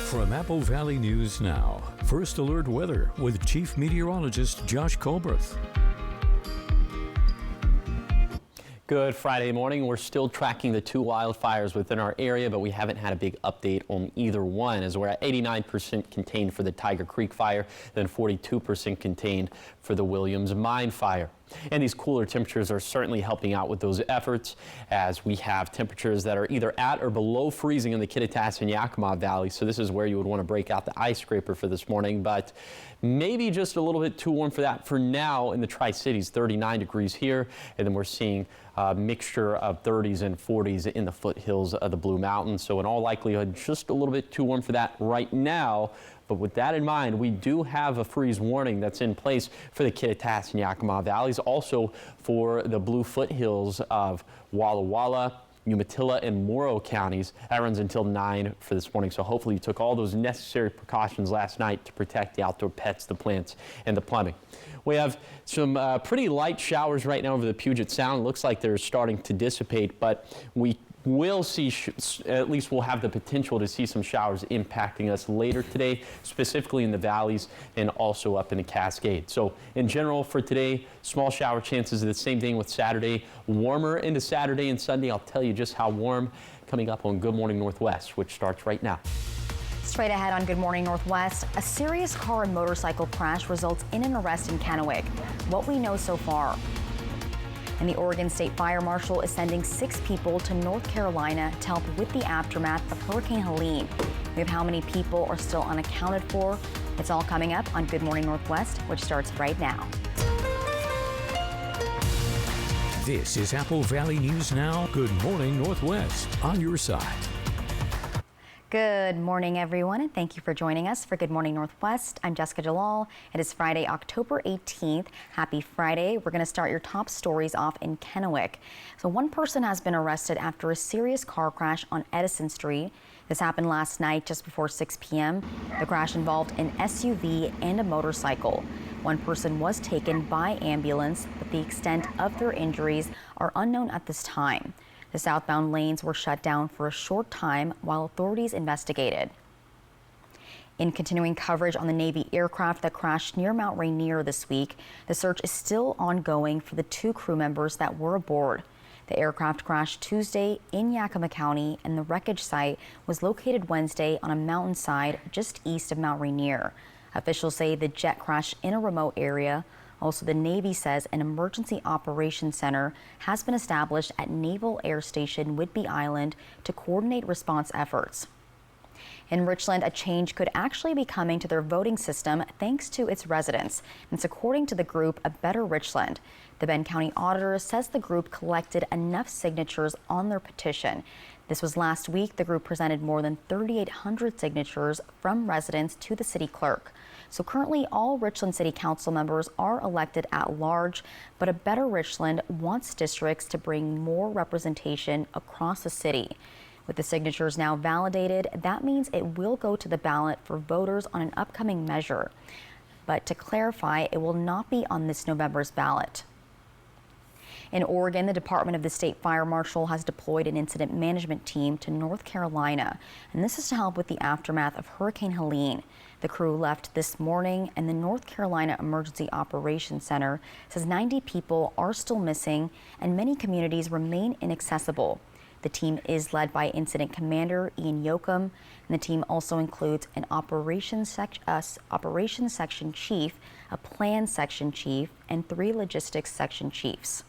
From Apple Valley News Now, First Alert Weather with Chief Meteorologist Josh Colbreth. Good Friday morning. We're still tracking the two wildfires within our area, but we haven't had a big update on either one, as we're at 89% contained for the Tiger Creek fire, then 42% contained for the Williams Mine fire. And these cooler temperatures are certainly helping out with those efforts, as we have temperatures that are either at or below freezing in the Kittitas and Yakima Valley. So this is where you would want to break out the ice scraper for this morning, but maybe just a little bit too warm for that for now in the Tri-Cities. 39 degrees here, and then we're seeing a mixture of 30s and 40s in the foothills of the Blue Mountains. So in all likelihood, just a little bit too warm for that right now. But with that in mind, we do have a freeze warning that's in place for the Kittitas and Yakima Valleys, also for the Blue foothills of Walla Walla, Umatilla, and Morrow counties. That runs until 9 for this morning. So hopefully you took all those necessary precautions last night to protect the outdoor pets, the plants, and the plumbing. We have some pretty light showers right now over the Puget Sound. Looks like they're starting to dissipate, but we will see, at least we'll have the potential to see some showers impacting us later today, specifically in the valleys and also up in the Cascades. So in general for today, small shower chances. The same thing with Saturday. Warmer into Saturday and Sunday. I'll tell you just how warm coming up on Good Morning Northwest, which starts right now. Straight ahead on Good Morning Northwest, a serious car and motorcycle crash results in an arrest in Kennewick. What we know so far. And the Oregon State Fire Marshal is sending 6 people to North Carolina to help with the aftermath of Hurricane Helene. We have how many people are still unaccounted for. It's all coming up on Good Morning Northwest, which starts right now. This is Apple Valley News Now. Good Morning Northwest, on your side. Good morning, everyone, and thank you for joining us for Good Morning Northwest. I'm Jessica Jalal. It is Friday, October 18th. Happy Friday. We're going to start your top stories off in Kennewick. So one person has been arrested after a serious car crash on Edison Street. This happened last night just before 6 p.m. The crash involved an SUV and a motorcycle. One person was taken by ambulance, but the extent of their injuries are unknown at this time. The southbound lanes were shut down for a short time while authorities investigated. In continuing coverage on the Navy aircraft that crashed near Mount Rainier this week, the search is still ongoing for the 2 crew members that were aboard. The aircraft crashed Tuesday in Yakima County, and the wreckage site was located Wednesday on a mountainside just east of Mount Rainier. Officials say the jet crashed in a remote area. Also, the Navy says an emergency operations center has been established at Naval Air Station Whidbey Island to coordinate response efforts. In Richland, a change could actually be coming to their voting system thanks to its residents. It's according to the group A Better Richland. The Bend County Auditor says the group collected enough signatures on their petition. This was last week. The group presented more than 3,800 signatures from residents to the city clerk. So currently all Richland City Council members are elected at large, but A Better Richland wants districts to bring more representation across the city. With the signatures now validated, that means it will go to the ballot for voters on an upcoming measure. But to clarify, it will not be on this November's ballot. In Oregon, the Department of the State Fire Marshal has deployed an incident management team to North Carolina, and this is to help with the aftermath of Hurricane Helene. The crew left this morning, and the North Carolina Emergency Operations Center says 90 people are still missing and many communities remain inaccessible. The team is led by Incident Commander Ian Yoakum, and the team also includes an operations section chief, a plan section chief, and 3 logistics section chiefs.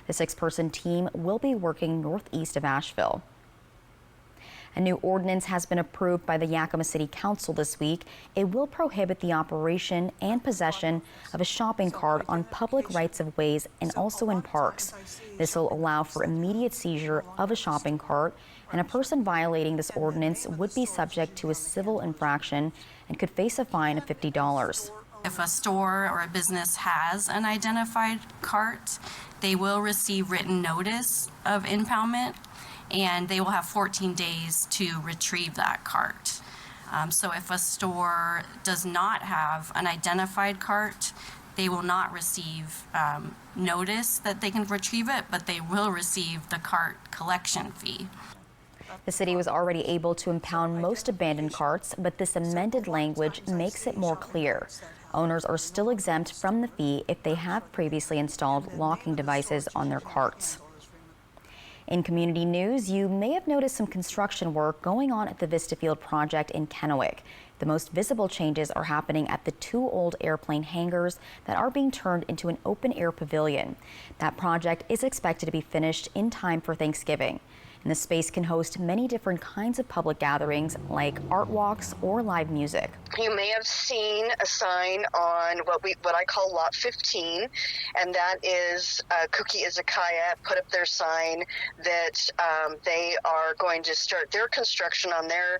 The 6-person team will be working northeast of Asheville. A new ordinance has been approved by the Yakima City Council this week. It will prohibit the operation and possession of a shopping cart on public rights-of-ways and also in parks. This will allow for immediate seizure of a shopping cart, and a person violating this ordinance would be subject to a civil infraction and could face a fine of $50. If a store or a business has an identified cart, they will receive written notice of impoundment, and they will have 14 days to retrieve that cart. So if a store does not have an identified cart, they will not receive notice that they can retrieve it, but they will receive the cart collection fee. The city was already able to impound most abandoned carts, but this amended language makes it more clear. Owners are still exempt from the fee if they have previously installed locking devices on their carts. In community news, you may have noticed some construction work going on at the Vista Field project in Kennewick. The most visible changes are happening at the 2 old airplane hangars that are being turned into an open-air pavilion. That project is expected to be finished in time for Thanksgiving. And the space can host many different kinds of public gatherings like art walks or live music. You may have seen a sign on what I call Lot 15, and that is Kuki Izakaya put up their sign that they are going to start their construction on their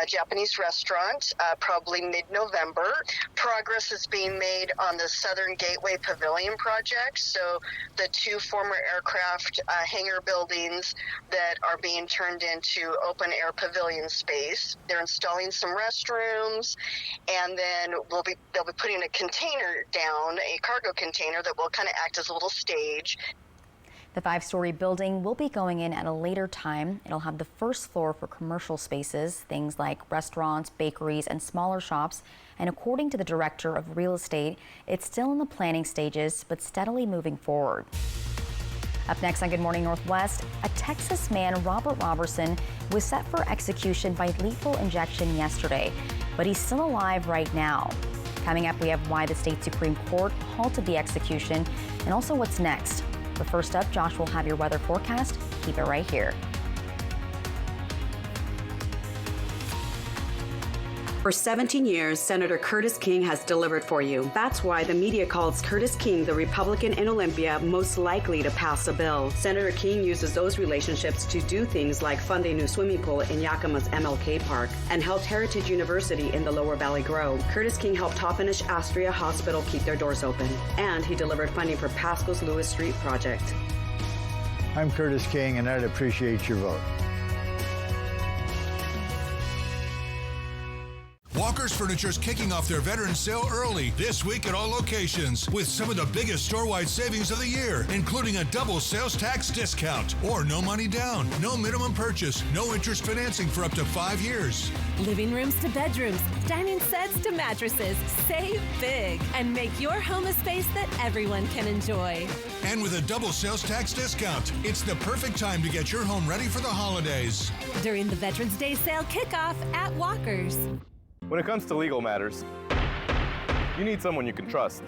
Japanese restaurant probably mid-November. Progress is being made on the Southern Gateway Pavilion project, so the 2 former aircraft hangar buildings that are being turned into open air pavilion space. They're installing some restrooms, and then they'll be putting a container down, a cargo container that will kind of act as a little stage. The 5-story building will be going in at a later time. It'll have the first floor for commercial spaces, things like restaurants, bakeries, and smaller shops. And according to the director of real estate, it's still in the planning stages, but steadily moving forward. Up next on Good Morning Northwest, a Texas man, Robert Robertson, was set for execution by lethal injection yesterday, but he's still alive right now. Coming up, we have why the state Supreme Court halted the execution and also what's next. But first up, Josh will have your weather forecast. Keep it right here. For 17 years, Senator Curtis King has delivered for you. That's why the media calls Curtis King the Republican in Olympia most likely to pass a bill. Senator King uses those relationships to do things like fund a new swimming pool in Yakima's MLK Park and helped Heritage University in the Lower Valley grow. Curtis King helped Toppenish Astria Hospital keep their doors open. And he delivered funding for Pasco's Lewis Street project. I'm Curtis King, and I'd appreciate your vote. Walker's Furniture is kicking off their Veterans Sale early this week at all locations with some of the biggest store-wide savings of the year, including a double sales tax discount or no money down, no minimum purchase, no interest financing for up to 5 years. Living rooms to bedrooms, dining sets to mattresses. Save big and make your home a space that everyone can enjoy. And with a double sales tax discount, it's the perfect time to get your home ready for the holidays. During the Veterans Day sale kickoff at Walker's. When it comes to legal matters, you need someone you can trust.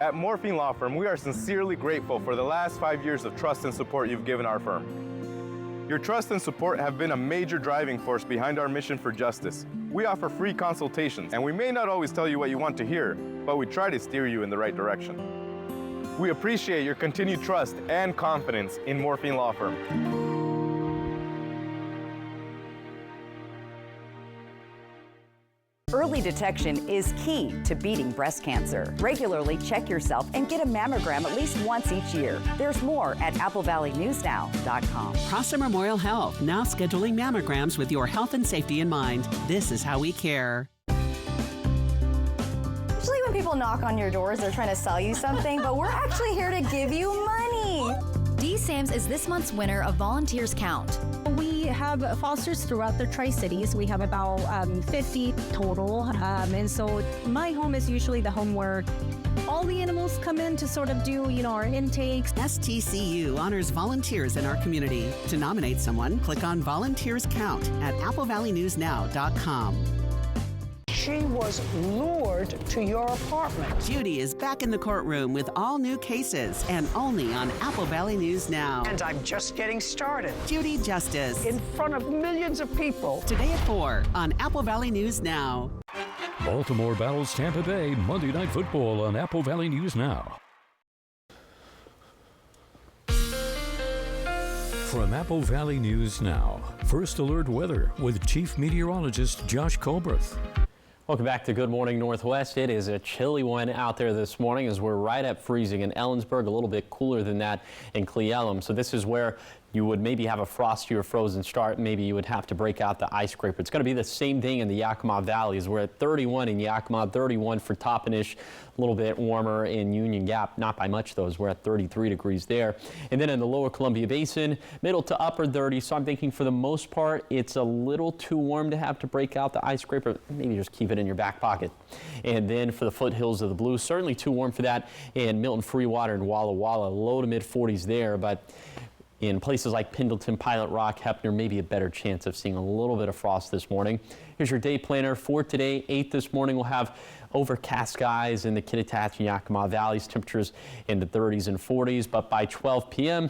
At Morphine Law Firm, we are sincerely grateful for the last 5 years of trust and support you've given our firm. Your trust and support have been a major driving force behind our mission for justice. We offer free consultations, and we may not always tell you what you want to hear, but we try to steer you in the right direction. We appreciate your continued trust and confidence in Morphine Law Firm. Early detection is key to beating breast cancer. Regularly check yourself and get a mammogram at least once each year. There's more at AppleValleyNewsNow.com. Prosser Memorial Health, now scheduling mammograms with your health and safety in mind. This is how we care. Usually when people knock on your doors, they're trying to sell you something, but we're actually here to give you money. D-Sam's is this month's winner of Volunteers Count. We have fosters throughout the Tri-Cities. We have about 50 total. And so my home is usually the home where all the animals come in to sort of do, our intakes. STCU honors volunteers in our community. To nominate someone, click on Volunteers Count at AppleValleyNewsNow.com. She was lured to your apartment. Judy is back in the courtroom with all new cases and only on Apple Valley News Now. And I'm just getting started. Judy Justice. In front of millions of people. Today at 4 on Apple Valley News Now. Baltimore battles Tampa Bay Monday Night Football on Apple Valley News Now. From Apple Valley News Now, First Alert Weather with Chief Meteorologist Josh Colbreth. Welcome back to Good Morning Northwest. It is a chilly one out there this morning as we're right at freezing in Ellensburg, a little bit cooler than that in Cle Elum. So this is where you would maybe have a frosty or frozen start. Maybe you would have to break out the ice scraper. It's going to be the same thing in the Yakima Valley. We're at 31 in Yakima, 31 for Toppenish, a little bit warmer in Union Gap, not by much though, as we're at 33 degrees there. And then in the lower Columbia Basin, middle to upper 30. So I'm thinking for the most part, it's a little too warm to have to break out the ice scraper. Maybe just keep it in your back pocket. And then for the foothills of the Blues, certainly too warm for that. And Milton, Freewater, and Walla Walla, low to mid 40s there, but in places like Pendleton, Pilot Rock, Heppner, maybe a better chance of seeing a little bit of frost this morning. Here's your day planner for today. 8 this morning, we'll have overcast skies in the Kititat and Yakima Valleys, temperatures in the 30s and 40s, but by 12 p.m.,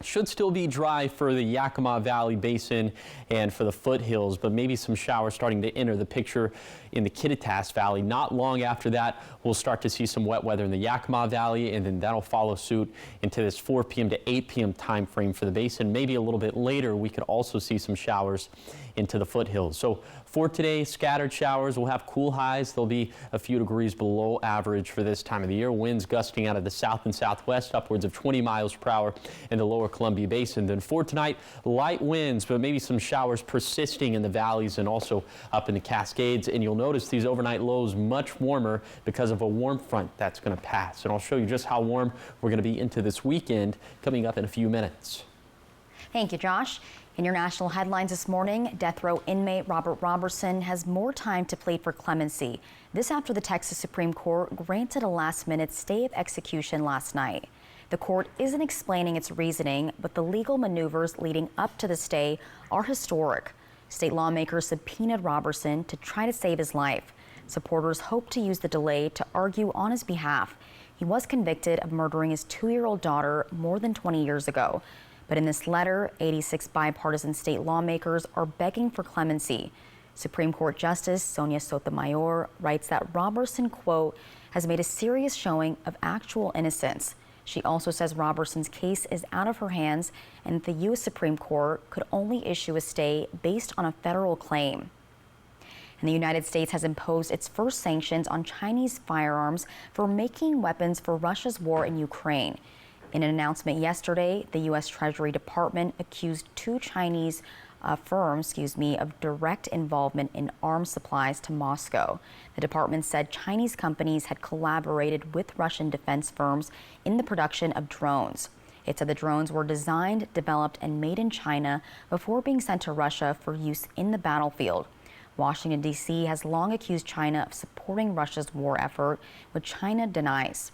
should still be dry for the Yakima Valley Basin and for the foothills, but maybe some showers starting to enter the picture in the Kittitas Valley. Not long after that, we'll start to see some wet weather in the Yakima Valley, and then that'll follow suit into this 4 p.m. to 8 p.m. time frame for the basin. Maybe a little bit later, we could also see some showers into the foothills. So for today, scattered showers. We'll have cool highs. They'll be a few degrees below average for this time of the year. Winds gusting out of the south and southwest, upwards of 20 miles per hour in the lower Columbia Basin. Then for tonight, light winds, but maybe some showers persisting in the valleys and also up in the Cascades. And you'll notice these overnight lows much warmer because of a warm front that's going to pass. And I'll show you just how warm we're going to be into this weekend coming up in a few minutes. Thank you, Josh. In your national headlines this morning, death row inmate Robert Robertson has more time to plead for clemency. This after the Texas Supreme Court granted a last-minute stay of execution last night. The court isn't explaining its reasoning, but the legal maneuvers leading up to the stay are historic. State lawmakers subpoenaed Robertson to try to save his life. Supporters hope to use the delay to argue on his behalf. He was convicted of murdering his 2-year-old daughter more than 20 years ago. But in this letter, 86 bipartisan state lawmakers are begging for clemency. Supreme Court Justice Sonia Sotomayor writes that Robertson, quote, has made a serious showing of actual innocence. She also says Robertson's case is out of her hands and the U.S. Supreme Court could only issue a stay based on a federal claim. And the United States has imposed its first sanctions on Chinese firearms for making weapons for Russia's war in Ukraine. In an announcement yesterday, the U.S. Treasury Department accused 2 Chinese firms, of direct involvement in arms supplies to Moscow. The department said Chinese companies had collaborated with Russian defense firms in the production of drones. It said the drones were designed, developed, and made in China before being sent to Russia for use in the battlefield. Washington, D.C. has long accused China of supporting Russia's war effort, which China denies.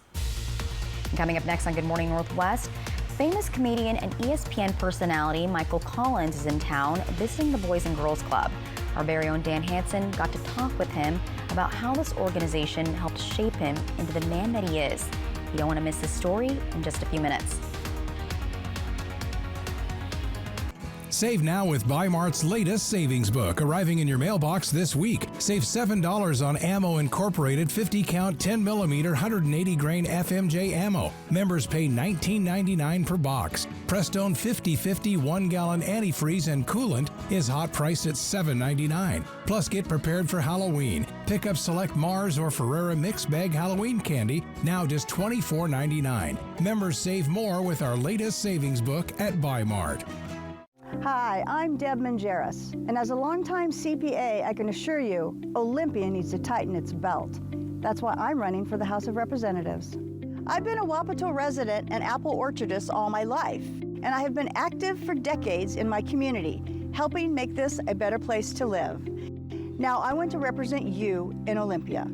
Coming up next on Good Morning Northwest, famous comedian and ESPN personality Michael Collins is in town visiting the Boys and Girls Club. Our very own Dan Hansen got to talk with him about how this organization helped shape him into the man that he is. You don't want to miss this story in just a few minutes. Save now with Bi-Mart's latest savings book, arriving in your mailbox this week. Save $7 on Ammo Incorporated 50-count 10mm 180 grain FMJ ammo. Members pay $19.99 per box. Prestone 50/50 1-gallon antifreeze and coolant is hot priced at $7.99. Plus, get prepared for Halloween. Pick up select Mars or Ferrera mixed bag Halloween candy, now just $24.99. Members save more with our latest savings book at Bi-Mart. Hi, I'm Deb Mangeras, and as a longtime CPA, I can assure you, Olympia needs to tighten its belt. That's why I'm running for the House of Representatives. I've been a Wapato resident and apple orchardist all my life, and I have been active for decades in my community, helping make this a better place to live. Now I want to represent you in Olympia,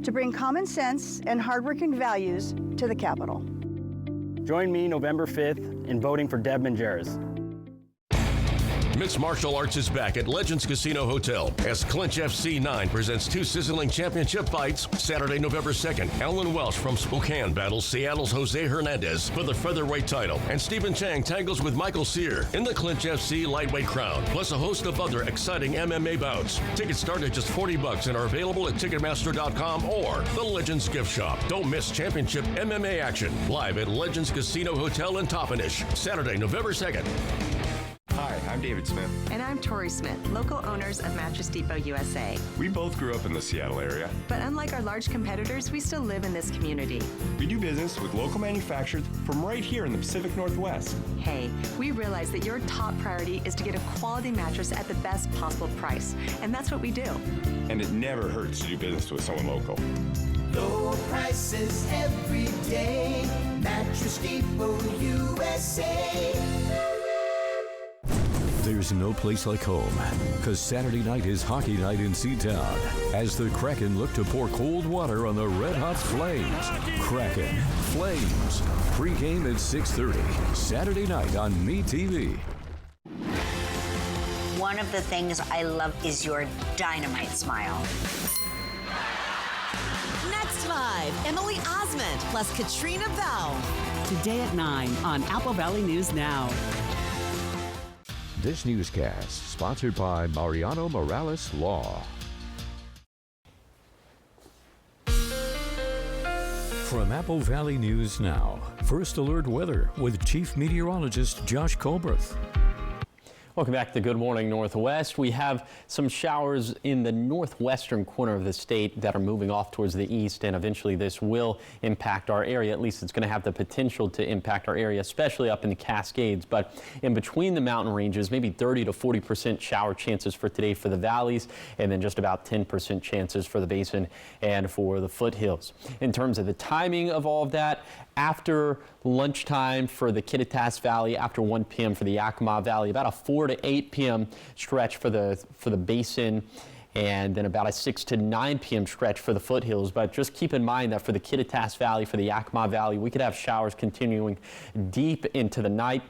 to bring common sense and hardworking values to the Capitol. Join me November 5th in voting for Deb Mangeras. Mixed Martial Arts is back at Legends Casino Hotel as Clinch FC 9 presents 2 sizzling championship fights. Saturday, November 2nd, Alan Welsh from Spokane battles Seattle's Jose Hernandez for the featherweight title, and Stephen Chang tangles with Michael Sear in the Clinch FC lightweight crown, plus a host of other exciting MMA bouts. Tickets start at just $40 and are available at Ticketmaster.com or the Legends Gift Shop. Don't miss championship MMA action live at Legends Casino Hotel in Toppenish, Saturday, November 2nd. Hi, I'm David Smith. And I'm Tori Smith, local owners of Mattress Depot USA. We both grew up in the Seattle area. But unlike our large competitors, we still live in this community. We do business with local manufacturers from right here in the Pacific Northwest. Hey, we realize that your top priority is to get a quality mattress at the best possible price. And that's what we do. And it never hurts to do business with someone local. Low prices every day. Mattress Depot USA. There's no place like home, because Saturday night is hockey night in Seatown as the Kraken look to pour cold water on the Red Hot Flames. Kraken, Flames, pregame at 6:30, Saturday night on MeTV. One of the things I love is your dynamite smile. Next 5, Emily Osment plus Katrina Bell. Today at 9 on Apple Valley News Now. This newscast sponsored by Mariano Morales Law. From Apple Valley News Now, First Alert Weather with Chief Meteorologist Josh Colbreth. Welcome back to Good Morning Northwest. We have some showers in the northwestern corner of the state that are moving off towards the east, and eventually this will impact our area. At least it's going to have the potential to impact our area, especially up in the Cascades. But in between the mountain ranges, maybe 30 to 40% shower chances for today for the valleys, and then just about 10% chances for the basin and for the foothills. In terms of the timing of all of that, after lunchtime for the Kittitas Valley, after 1 p.m. for the Yakima Valley, about a 4 to 8 p.m. stretch for the basin, and then about a 6 to 9 p.m. stretch for the foothills. But just keep in mind that for the Kittitas Valley, for the Yakima Valley, we could have showers continuing deep into the night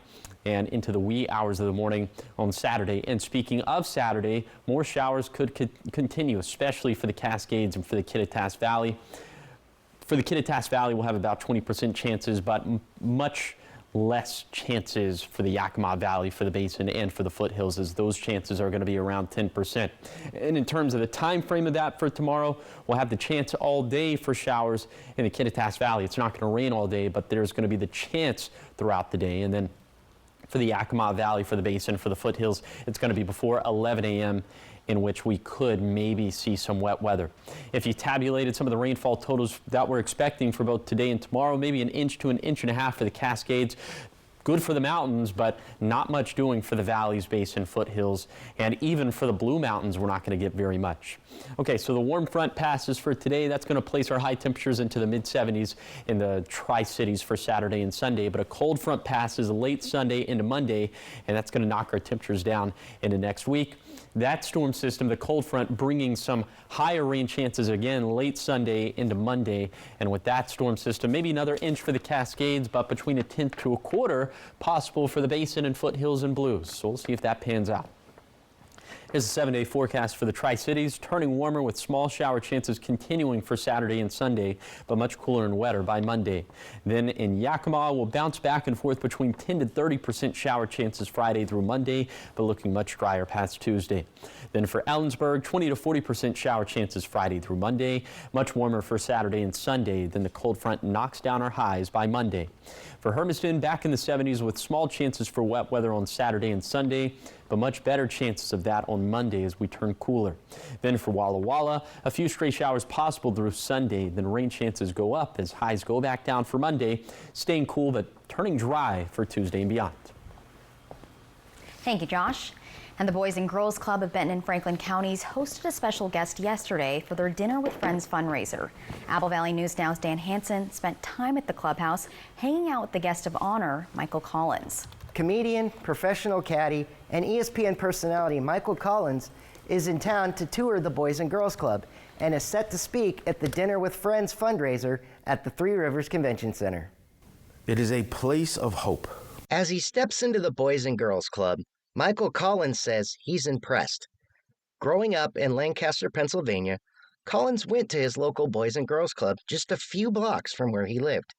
and into the wee hours of the morning on Saturday. And speaking of Saturday, more showers could continue, especially for the Cascades and for the Kittitas Valley. For the Kittitas Valley, we'll have about 20% chances, but much less chances for the Yakima Valley, for the basin, and for the foothills, as those chances are going to be around 10%. And in terms of the time frame of that for tomorrow, we'll have the chance all day for showers in the Kittitas Valley. It's not going to rain all day, but there's going to be the chance throughout the day. And then for the Yakima Valley, for the basin, for the foothills, it's going to be before 11 a.m. in which we could maybe see some wet weather. If you tabulated some of the rainfall totals that we're expecting for both today and tomorrow, maybe 1 inch to 1.5 inches for the Cascades. Good for the mountains, but not much doing for the valleys, basin, foothills, and even for the Blue Mountains, we're not going to get very much. Okay, so the warm front passes for today. That's going to place our high temperatures into the mid-70s in the Tri-Cities for Saturday and Sunday, but a cold front passes late Sunday into Monday, and that's going to knock our temperatures down into next week. That storm system, the cold front, bringing some higher rain chances again late Sunday into Monday. And with that storm system, maybe another inch for the Cascades, but between 1/10 to 1/4 possible for the basin and foothills and blues. So we'll see if that pans out. Here's a 7-day forecast for the Tri-Cities, turning warmer with small shower chances continuing for Saturday and Sunday, but much cooler and wetter by Monday. Then in Yakima, we'll bounce back and forth between 10 to 30% shower chances Friday through Monday, but looking much drier past Tuesday. Then for Ellensburg, 20 to 40% shower chances Friday through Monday, much warmer for Saturday and Sunday. Then the cold front knocks down our highs by Monday. For Hermiston, back in the 70s with small chances for wet weather on Saturday and Sunday, but much better chances of that on Monday as we turn cooler. Then for Walla Walla, a few stray showers possible through Sunday, then rain chances go up as highs go back down for Monday, staying cool but turning dry for Tuesday and beyond. Thank you, Josh. And the Boys and Girls Club of Benton and Franklin Counties hosted a special guest yesterday for their Dinner with Friends fundraiser. Apple Valley News Now's Dan Hansen spent time at the clubhouse hanging out with the guest of honor, Michael Collins. Comedian, professional caddy, and ESPN personality Michael Collins is in town to tour the Boys and Girls Club and is set to speak at the Dinner with Friends fundraiser at the Three Rivers Convention Center. It is a place of hope. As he steps into the Boys and Girls Club, Michael Collins says he's impressed. Growing up in Lancaster, Pennsylvania, Collins went to his local Boys and Girls Club just a few blocks from where he lived.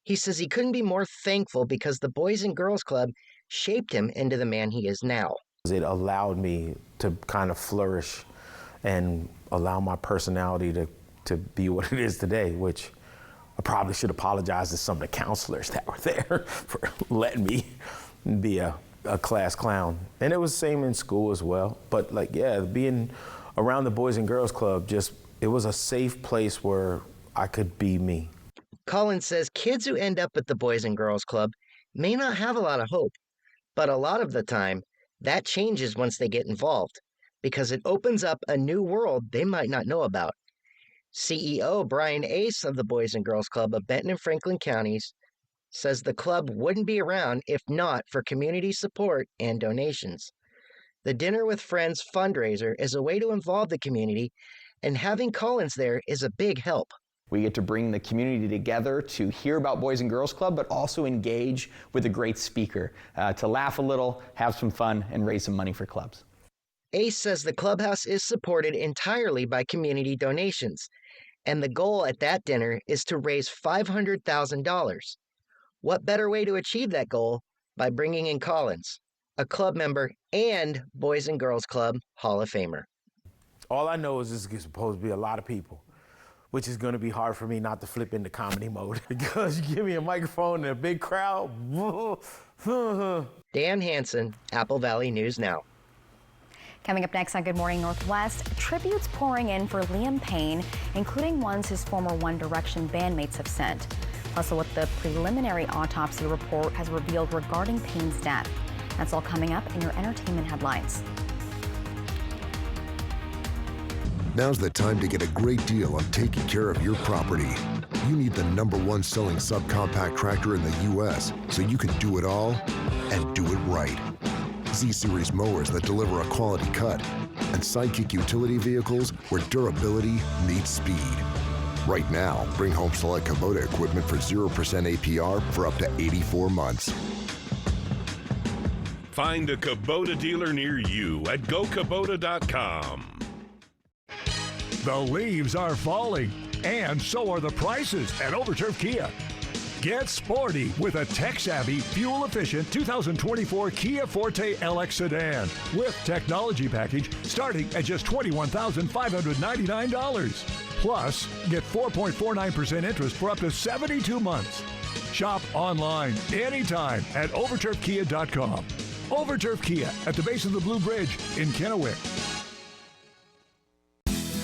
He says he couldn't be more thankful because the Boys and Girls Club shaped him into the man he is now. It allowed me to kind of flourish and allow my personality to be what it is today, which I probably should apologize to some of the counselors that were there for letting me be a a class clown. And it was the same in school as well. But like, yeah, being around the Boys and Girls Club, it was a safe place where I could be me. Collins says kids who end up at the Boys and Girls Club may not have a lot of hope, but a lot of the time, that changes once they get involved, because it opens up a new world they might not know about. CEO Brian Ace of the Boys and Girls Club of Benton and Franklin counties says the club wouldn't be around if not for community support and donations. The Dinner with Friends fundraiser is a way to involve the community, and having Collins there is a big help. We get to bring the community together to hear about Boys and Girls Club, but also engage with a great speaker, to laugh a little, have some fun, and raise some money for clubs. Ace says the clubhouse is supported entirely by community donations, and the goal at that dinner is to raise $500,000. What better way to achieve that goal by bringing in Collins, a club member and Boys and Girls Club Hall of Famer. All I know is this is supposed to be a lot of people, which is going to be hard for me not to flip into comedy mode. Because you give me a microphone and a big crowd. Dan Hansen, Apple Valley News Now. Coming up next on Good Morning Northwest, tributes pouring in for Liam Payne, including ones his former One Direction bandmates have sent. Plus, what the preliminary autopsy report has revealed regarding Payne's death. That's all coming up in your entertainment headlines. Now's the time to get a great deal on taking care of your property. You need the #1 selling subcompact tractor in the U.S. so you can do it all and do it right. Z-Series mowers that deliver a quality cut, and Sidekick utility vehicles where durability meets speed. Right now, bring home select Kubota equipment for 0% APR for up to 84 months. Find a Kubota dealer near you at gokubota.com. The leaves are falling, and so are the prices at Overturf Kia. Get sporty with a tech-savvy, fuel-efficient 2024 Kia Forte LX sedan with technology package starting at just $21,599. Plus, get 4.49% interest for up to 72 months. Shop online anytime at overturfkia.com. Overturf Kia at the base of the Blue Bridge in Kennewick.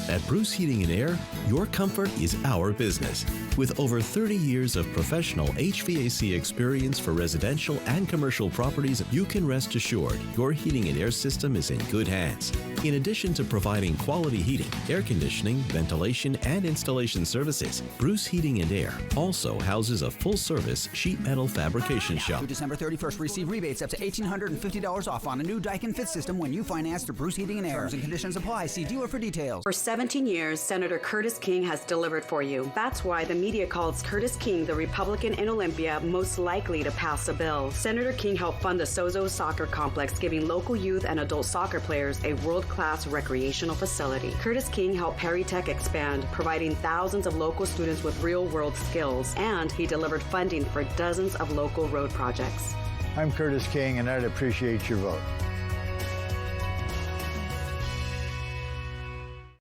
At Bruce Heating and Air, your comfort is our business. With over 30 years of professional HVAC experience for residential and commercial properties, you can rest assured your heating and air system is in good hands. In addition to providing quality heating, air conditioning, ventilation, and installation services, Bruce Heating and Air also houses a full-service sheet metal fabrication shop. Through December 31st, receive rebates up to $1,850 off on a new Daikin Fit system when you finance through Bruce Heating and Air. Terms and conditions apply. See dealer for details. For 17 years, Senator Curtis King has delivered for you. That's why the media calls Curtis King the Republican in Olympia most likely to pass a bill. Senator King helped fund the Sozo Soccer Complex, giving local youth and adult soccer players a world-class recreational facility. Curtis King helped Perry Tech expand, providing thousands of local students with real-world skills, and he delivered funding for dozens of local road projects. I'm Curtis King, and I'd appreciate your vote.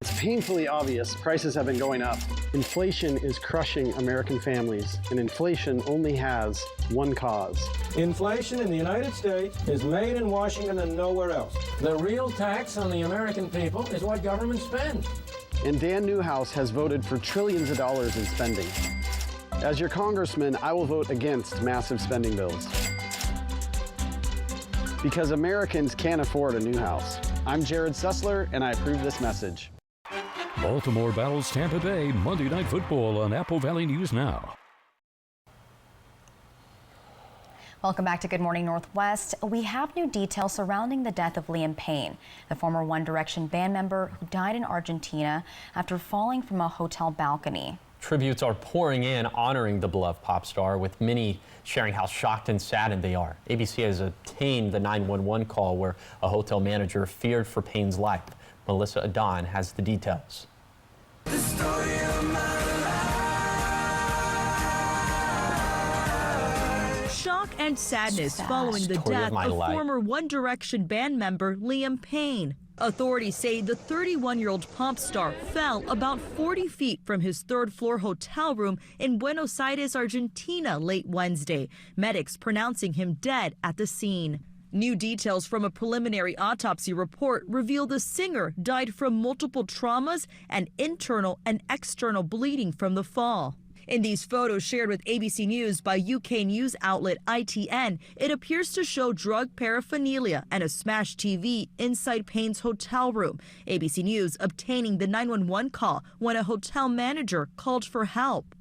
It's painfully obvious prices have been going up. Inflation is crushing American families, and inflation only has one cause. Inflation in the United States is made in Washington and nowhere else. The real tax on the American people is what government spends. And Dan Newhouse has voted for trillions of dollars in spending. As your congressman, I will vote against massive spending bills. Because Americans can't afford a new house. I'm Jared Sussler, and I approve this message. Baltimore battles Tampa Bay Monday Night Football on Apple Valley News Now. Welcome back to Good Morning Northwest. We have new details surrounding the death of Liam Payne, the former One Direction band member who died in Argentina after falling from a hotel balcony. Tributes are pouring in honoring the beloved pop star, with many sharing how shocked and saddened they are. ABC has obtained the 911 call where a hotel manager feared for Payne's life. Melissa Adon has the details. The story of my life. Shock and sadness following the death of former One Direction band member Liam Payne. Authorities say the 31-year-old pop star fell about 40 feet from his third-floor hotel room in Buenos Aires, Argentina, late Wednesday, medics pronouncing him dead at the scene. New details from a preliminary autopsy report reveal the singer died from multiple traumas and internal and external bleeding from the fall. In these photos shared with ABC News by UK news outlet ITN, it appears to show drug paraphernalia and a smashed TV inside Payne's hotel room. ABC News obtaining the 911 call when a hotel manager called for help.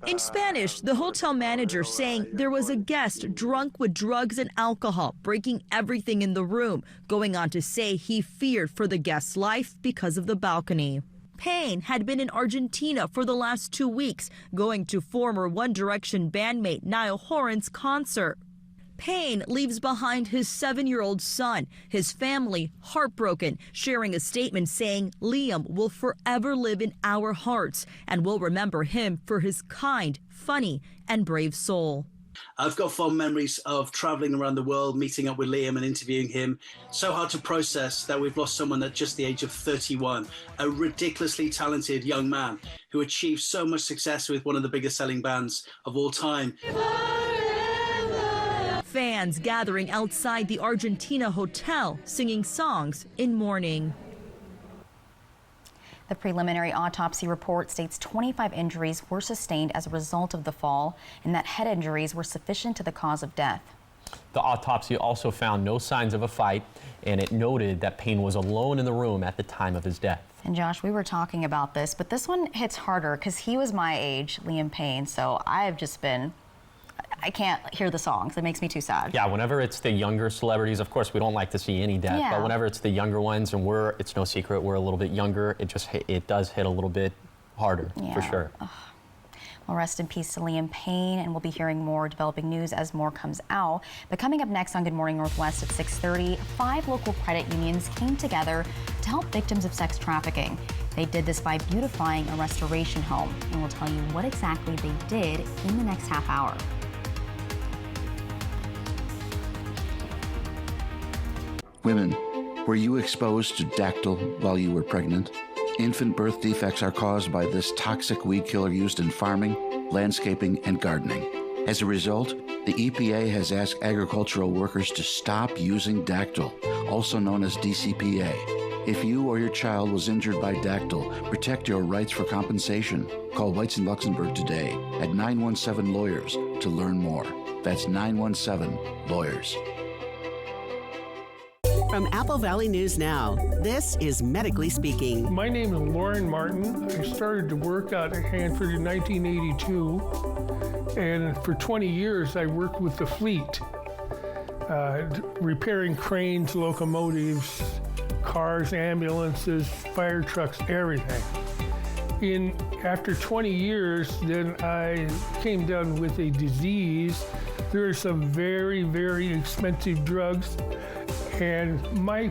In Spanish, the hotel manager saying there was a guest drunk with drugs and alcohol, breaking everything in the room, going on to say he feared for the guest's life because of the balcony. Payne had been in Argentina for the last 2 weeks, going to former One Direction bandmate Niall Horan's concert. Payne leaves behind his 7-year-old son, his family heartbroken, sharing a statement saying Liam will forever live in our hearts and we'll remember him for his kind, funny, and brave soul. I've got fond memories of traveling around the world, meeting up with Liam and interviewing him. So hard to process that we've lost someone at just the age of 31, a ridiculously talented young man who achieved so much success with one of the biggest selling bands of all time. Fans gathering outside the Argentina hotel, singing songs in mourning. The preliminary autopsy report states 25 injuries were sustained as a result of the fall, and that head injuries were sufficient to the cause of death. The autopsy also found no signs of a fight, and it noted that Payne was alone in the room at the time of his death. And Josh, we were talking about this, but this one hits harder because he was my age, Liam Payne, so I can't hear the songs. It makes me too sad. Yeah, whenever it's the younger celebrities, of course, we don't like to see any death, but whenever it's the younger ones, and it's no secret, we're a little bit younger, it does hit a little bit harder, for sure. Well, rest in peace to Liam Payne, and we'll be hearing more developing news as more comes out. But coming up next on Good Morning Northwest at 6:30, 5 local credit unions came together to help victims of sex trafficking. They did this by beautifying a restoration home, and we'll tell you what exactly they did in the next half hour. Women, were you exposed to Dactyl while you were pregnant? Infant birth defects are caused by this toxic weed killer used in farming, landscaping, and gardening. As a result, the EPA has asked agricultural workers to stop using Dactyl, also known as DCPA. If you or your child was injured by Dactyl, protect your rights for compensation. Call Weitz and Luxembourg today at 917-LAWYERS to learn more. That's 917-LAWYERS. From Apple Valley News Now, this is Medically Speaking. My name is Lauren Martin. I started to work out at Hanford in 1982, and for 20 years I worked with the fleet, repairing cranes, locomotives, cars, ambulances, fire trucks, everything. After 20 years, then I came down with a disease. There are some very, very expensive drugs, and my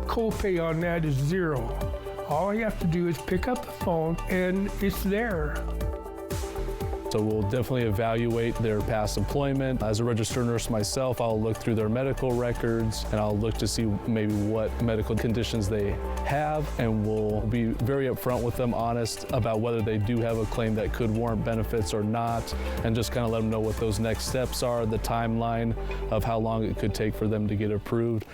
copay on that is $0. All I have to do is pick up the phone and it's there. So we'll definitely evaluate their past employment. As a registered nurse myself, I'll look through their medical records and I'll look to see maybe what medical conditions they have, and we'll be very upfront with them, honest about whether they do have a claim that could warrant benefits or not, and just kind of let them know what those next steps are, the timeline of how long it could take for them to get approved.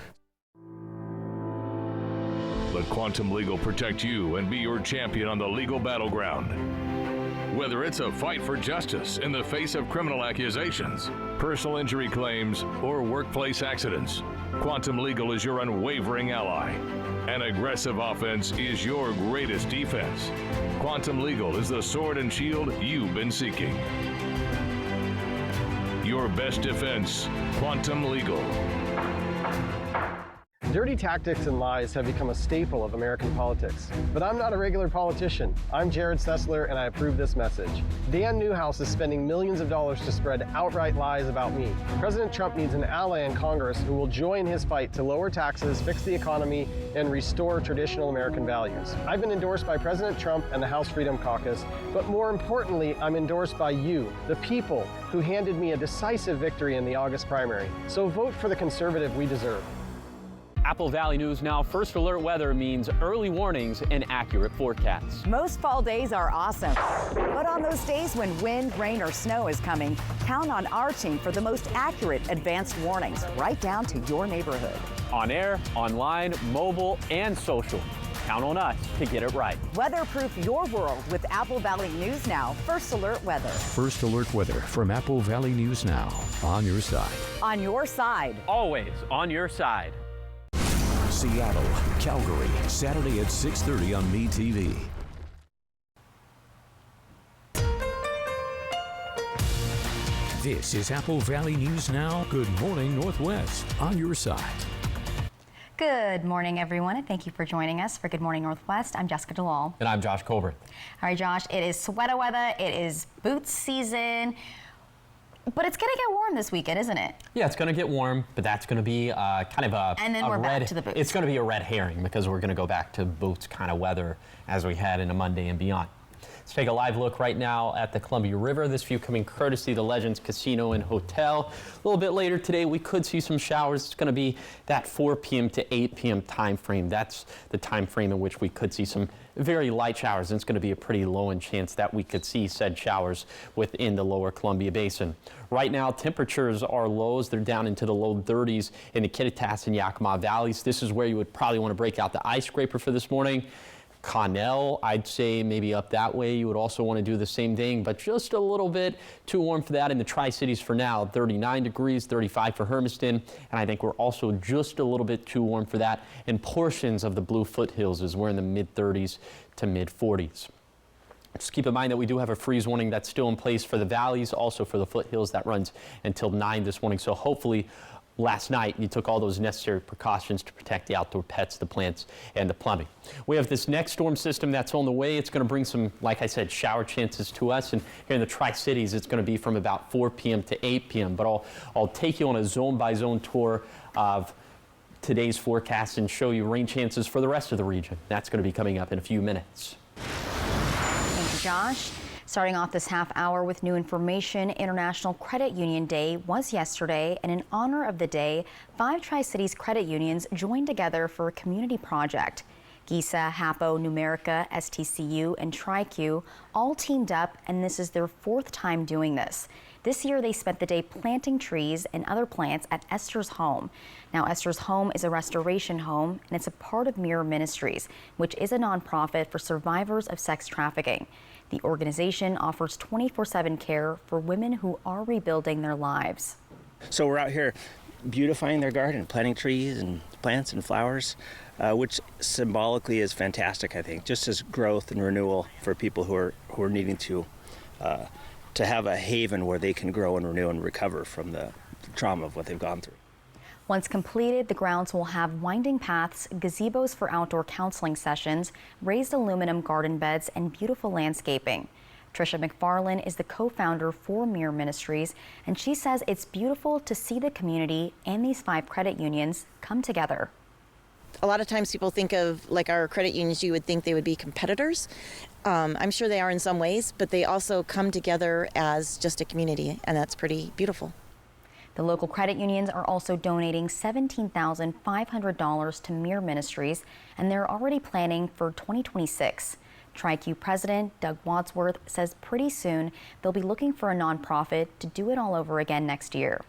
Let Quantum Legal protect you and be your champion on the legal battleground. Whether it's a fight for justice in the face of criminal accusations, personal injury claims, or workplace accidents, Quantum Legal is your unwavering ally. An aggressive offense is your greatest defense. Quantum Legal is the sword and shield you've been seeking. Your best defense, Quantum Legal. Dirty tactics and lies have become a staple of American politics. But I'm not a regular politician. I'm Jared Sessler, and I approve this message. Dan Newhouse is spending millions of dollars to spread outright lies about me. President Trump needs an ally in Congress who will join his fight to lower taxes, fix the economy, and restore traditional American values. I've been endorsed by President Trump and the House Freedom Caucus, but more importantly, I'm endorsed by you, the people, who handed me a decisive victory in the August primary. So vote for the conservative we deserve. Apple Valley News Now First Alert weather means early warnings and accurate forecasts. Most fall days are awesome, but on those days when wind, rain, or snow is coming, count on our team for the most accurate advanced warnings right down to your neighborhood. On air, online, mobile, and social. Count on us to get it right. Weatherproof your world with Apple Valley News Now First Alert weather. First Alert weather from Apple Valley News Now. On your side. On your side. Always on your side. Seattle, Calgary, Saturday at 6:30 on MeTV. This is Apple Valley News Now. Good morning, Northwest. On your side. Good morning, everyone, and thank you for joining us for Good Morning Northwest. I'm Jessica DeLal. And I'm Josh Colbert. All right, Josh, it is sweater weather. It is boots season. But it's going to get warm this weekend, isn't it? Yeah, it's going to get warm, but that's going to be kind of a And then a we're red, back to the boots. It's going to be a red herring because we're going to go back to boots kind of weather as we head into Monday and beyond. Let's take a live look right now at the Columbia River. This view coming courtesy of the Legends Casino and Hotel. A little bit later today, we could see some showers. It's going to be that 4 p.m. to 8 p.m. time frame. That's the time frame in which we could see some very light showers. And it's going to be a pretty low in chance that we could see said showers within the lower Columbia Basin. Right now, temperatures are lows. They're down into the low 30s in the Kittitas and Yakima valleys. This is where you would probably want to break out the ice scraper for this morning. Connell, I'd say maybe up that way. You would also want to do the same thing, but just a little bit too warm for that in the Tri-Cities for now. 39 degrees, 35 for Hermiston, and I think we're also just a little bit too warm for that in portions of the Blue Foothills as we're in the mid-30s to mid-40s. Just keep in mind that we do have a freeze warning that's still in place for the valleys, also for the foothills. That runs until 9 this morning, so hopefully last night you took all those necessary precautions to protect the outdoor pets, the plants, and the plumbing. We have this next storm system that's on the way. It's going to bring some, like I said, shower chances to us. And here in the Tri-Cities, it's going to be from about 4 p.m. to 8 p.m. But I'll take you on a zone-by-zone tour of today's forecast and show you rain chances for the rest of the region. That's going to be coming up in a few minutes. Thank you, Josh. Starting off this half hour with new information, International Credit Union Day was yesterday, and in honor of the day, 5 Tri-Cities credit unions joined together for a community project. GISA, HAPO, Numerica, STCU, and TriQ all teamed up, and this is their 4th time doing this. This year, they spent the day planting trees and other plants at Esther's Home. Now, Esther's Home is a restoration home, and it's a part of Mirror Ministries, which is a nonprofit for survivors of sex trafficking. The organization offers 24/7 care for women who are rebuilding their lives. So we're out here beautifying their garden, planting trees and plants and flowers, which symbolically is fantastic, I think, just as growth and renewal for people who are needing to have a haven where they can grow and renew and recover from the trauma of what they've gone through. Once completed, the grounds will have winding paths, gazebos for outdoor counseling sessions, raised aluminum garden beds, and beautiful landscaping. Tricia McFarland is the co-founder for Mirror Ministries, and she says it's beautiful to see the community and these 5 credit unions come together. A lot of times people think of like our credit unions, you would think they would be competitors. I'm sure they are in some ways, but they also come together as just a community, and that's pretty beautiful. The local credit unions are also donating $17,500 to Mirror Ministries, and they're already planning for 2026. TriQ President Doug Wadsworth says pretty soon they'll be looking for a nonprofit to do it all over again next year.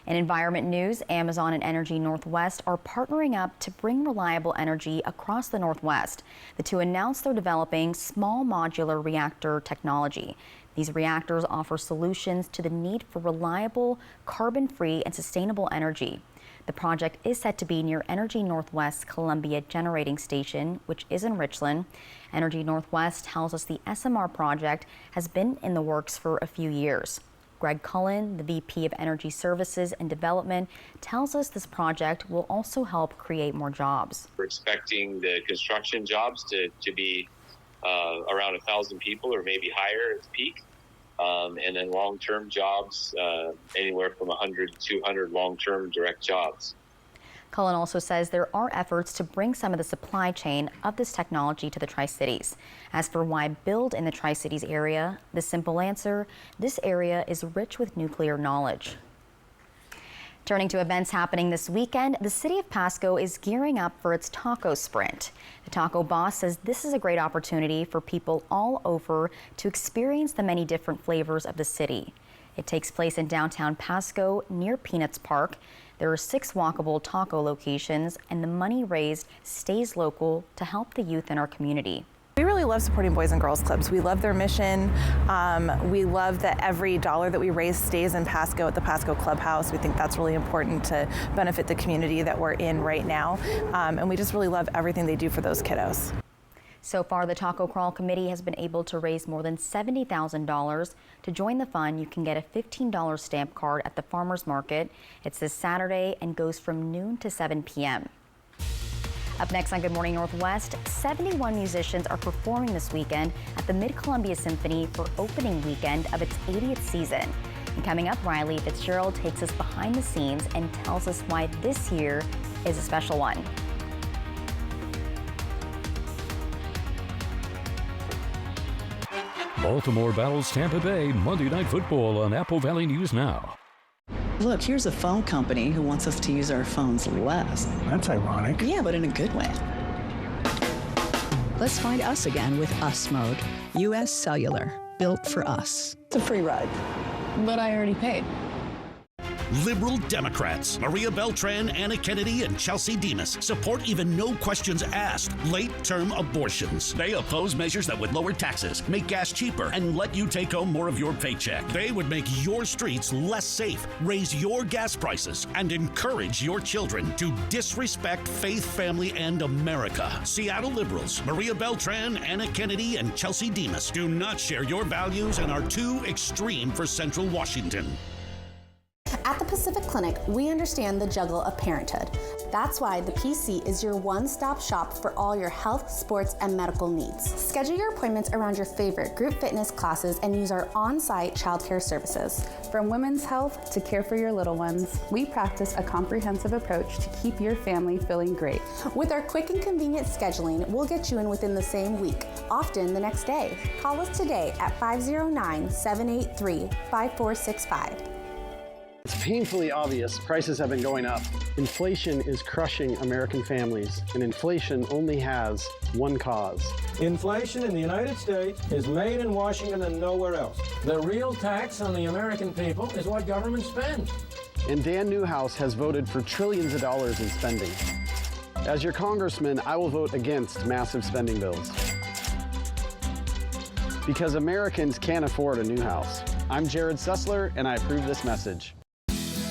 In environment news, Amazon and Energy Northwest are partnering up to bring reliable energy across the Northwest. The two announced they're developing small modular reactor technology. These reactors offer solutions to the need for reliable, carbon-free, and sustainable energy. The project is set to be near Energy Northwest's Columbia Generating Station, which is in Richland. Energy Northwest tells us the SMR project has been in the works for a few years. Greg Cullen, the VP of Energy Services and Development, tells us this project will also help create more jobs. We're expecting the construction jobs to be around 1,000 people or maybe higher at the peak. And then long-term jobs, anywhere from 100 to 200 long-term direct jobs. Cullen also says there are efforts to bring some of the supply chain of this technology to the Tri-Cities. As for why build in the Tri-Cities area, the simple answer, this area is rich with nuclear knowledge. Turning to events happening this weekend, the city of Pasco is gearing up for its taco sprint. The taco boss says this is a great opportunity for people all over to experience the many different flavors of the city. It takes place in downtown Pasco near Peanuts Park. There are 6 walkable taco locations, and the money raised stays local to help the youth in our community. We really love supporting Boys and Girls Clubs. We love their mission. We love that every dollar that we raise stays in Pasco at the Pasco Clubhouse. We think that's really important to benefit the community that we're in right now. And we just really love everything they do for those kiddos. So far, the Taco Crawl Committee has been able to raise more than $70,000. To join the fund, you can get a $15 stamp card at the farmers market. It's this Saturday and goes from noon to 7 p.m. Up next on Good Morning Northwest, 71 musicians are performing this weekend at the Mid-Columbia Symphony for opening weekend of its 80th season. And coming up, Riley Fitzgerald takes us behind the scenes and tells us why this year is a special one. Baltimore battles Tampa Bay Monday Night Football on Apple Valley News Now. Look, here's a phone company who wants us to use our phones less. That's ironic. Yeah, but in a good way. Let's find us again with Us Mode. U.S. Cellular, built for us. It's a free ride. But I already paid. Liberal Democrats Maria Beltran, Anna Kennedy, and Chelsea Demas support even no questions asked late-term abortions. They oppose measures that would lower taxes, make gas cheaper, and let you take home more of your paycheck. They would make your streets less safe, raise your gas prices, and encourage your children to disrespect faith, family, and America. Seattle liberals Maria Beltran, Anna Kennedy, and Chelsea Demas do not share your values and are too extreme for Central Washington. At the Pacific Clinic, we understand the juggle of parenthood. That's why the PC is your one-stop shop for all your health, sports, and medical needs. Schedule your appointments around your favorite group fitness classes and use our on-site childcare services. From women's health to care for your little ones, we practice a comprehensive approach to keep your family feeling great. With our quick and convenient scheduling, we'll get you in within the same week, often the next day. Call us today at 509-783-5465. It's painfully obvious prices have been going up. Inflation is crushing American families, and inflation only has one cause. Inflation in the United States is made in Washington and nowhere else. The real tax on the American people is what government spends. And Dan Newhouse has voted for trillions of dollars in spending. As your congressman, I will vote against massive spending bills. Because Americans can't afford a new house. I'm Jared Sessler, and I approve this message.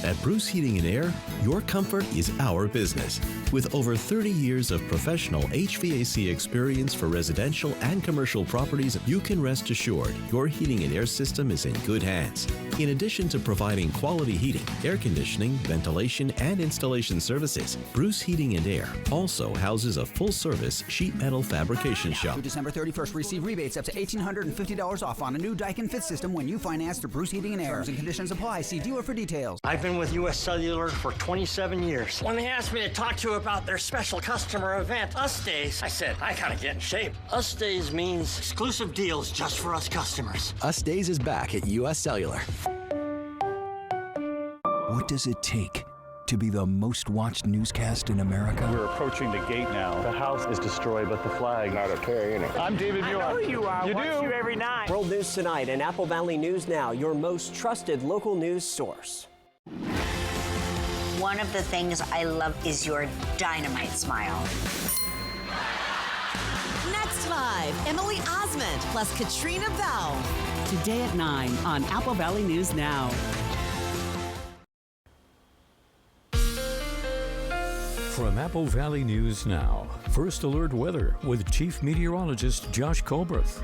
At Bruce Heating and Air, your comfort is our business. With over 30 years of professional HVAC experience for residential and commercial properties, you can rest assured your heating and air system is in good hands. In addition to providing quality heating, air conditioning, ventilation, and installation services, Bruce Heating and Air also houses a full-service sheet metal fabrication shop. Through December 31st, receive rebates up to $1,850 off on a new Daikin Fit system when you finance through Bruce Heating and Air. Terms and conditions apply. See dealer for details. I've been with U.S. Cellular for 27 years. When they asked me to talk to you about their special customer event, Us Days, I said, I gotta get in shape. Us Days means exclusive deals just for us customers. Us Days is back at U.S. Cellular. What does it take to be the most watched newscast in America? We're approaching the gate now. The house is destroyed, but the flag not okay, ain't it? I'm David Muir. I know you are. You Watch do? you every night. World News Tonight and Apple Valley News Now, your most trusted local news source. One of the things I love is your dynamite smile. Next Live, Emily Osment plus Katrina Bell. Today at 9 on Apple Valley News Now. From Apple Valley News Now, First Alert Weather with Chief Meteorologist Josh Colbreth.